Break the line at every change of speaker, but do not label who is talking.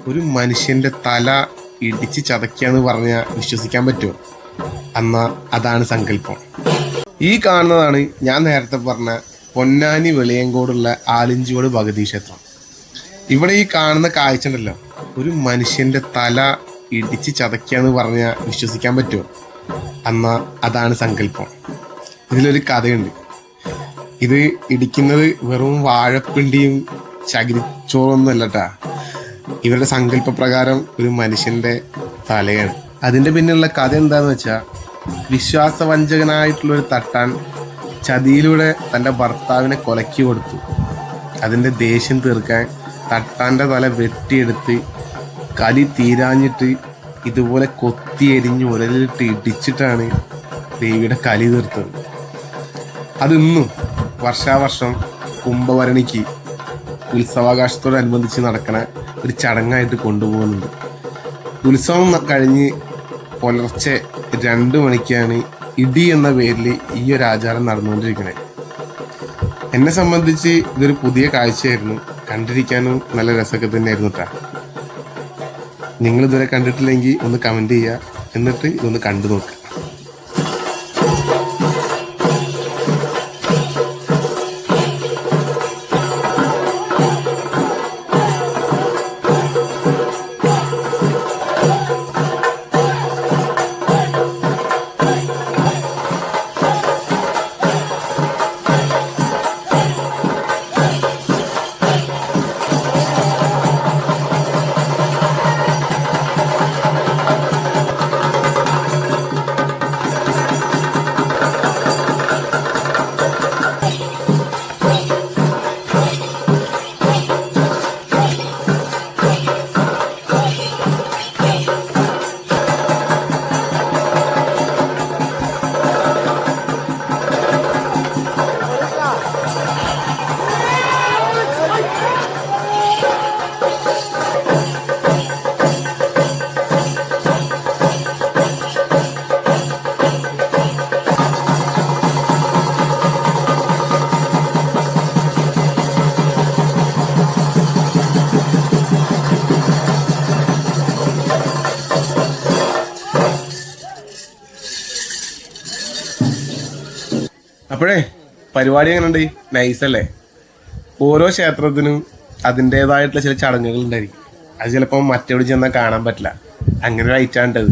ഒരു മനുഷ്യന്റെ തല ഇടിച്ച് ചതയ്ക്കാന്ന് പറഞ്ഞാൽ വിശ്വസിക്കാൻ പറ്റുമോ? എന്നാ അതാണ് സങ്കല്പം. ഈ കാണുന്നതാണ് ഞാൻ നേരത്തെ പറഞ്ഞ പൊന്നാനി വെളിയങ്കോടുള്ള ആലിഞ്ചോട് ഭഗവതി ക്ഷേത്രം. ഇവിടെ ഈ കാണുന്ന കാഴ്ച ഉണ്ടല്ലോ, ഒരു മനുഷ്യന്റെ തല ഇടിച്ച് ചതയ്ക്കാന്ന് പറഞ്ഞാൽ വിശ്വസിക്കാൻ പറ്റുമോ? എന്നാ അതാണ് സങ്കല്പം. ഇതിലൊരു കഥയുണ്ട്. ഇത് ഇടിക്കുന്നത് വെറും വാഴപ്പിണ്ടിയും ചകിരിച്ചോറൊന്നും അല്ലട്ടാ. ഇവരുടെ സങ്കല്പപ്രകാരം ഒരു മനുഷ്യന്റെ തലയാണ്. അതിന്റെ പിന്നിലുള്ള കഥ എന്താന്ന് വെച്ചാൽ, വിശ്വാസവഞ്ചകനായിട്ടുള്ള ഒരു തട്ടാൻ ചതിയിലൂടെ തൻ്റെ ഭർത്താവിനെ കൊലക്കി കൊടുത്തു. അതിൻ്റെ ദേഷ്യം തീർക്കാൻ തട്ടാൻ്റെ തല വെട്ടിയെടുത്ത് കലി തീരാഞ്ഞിട്ട് ഇതുപോലെ കൊത്തി എരിഞ്ഞ് ഉരലിട്ട് ഇടിച്ചിട്ടാണ് ദേവിയുടെ കലി തീർത്തത്. അതിന്നും വർഷാവർഷം കുംഭഭരണിക്ക് ഉത്സവാകാശത്തോടനുബന്ധിച്ച് നടക്കണ ഒരു ചടങ്ങായിട്ട് കൊണ്ടുപോകുന്നുണ്ട്. ഉത്സവം കഴിഞ്ഞ് പുലർച്ചെ 2 മണിക്കാണ് ഇടി എന്ന പേരിൽ ഈ ഒരു ആചാരം നടന്നുകൊണ്ടിരിക്കുന്നത്. എന്നെ സംബന്ധിച്ച് ഇതൊരു പുതിയ കാഴ്ചയായിരുന്നു. കണ്ടിരിക്കാനും നല്ല രസമൊക്കെ തന്നെയായിരുന്നു കേട്ടോ. നിങ്ങളിതുവരെ കണ്ടിട്ടില്ലെങ്കിൽ ഒന്ന് കമൻറ്റ് ചെയ്യുക, എന്നിട്ട് ഇതൊന്ന് കണ്ടു നോക്കുക. അപ്പോഴേ പരിപാടി എങ്ങനെയുണ്ട്? നൈസല്ലേ? ഓരോ ക്ഷേത്രത്തിനും അതിൻ്റെതായിട്ടുള്ള ചില ചടങ്ങുകൾ ഉണ്ടായിരിക്കും. അത് ചിലപ്പോൾ മറ്റെവിടെ ചെന്നാൽ കാണാൻ പറ്റില്ല. അങ്ങനെ ഒരു ഐറ്റാണ്ടത്.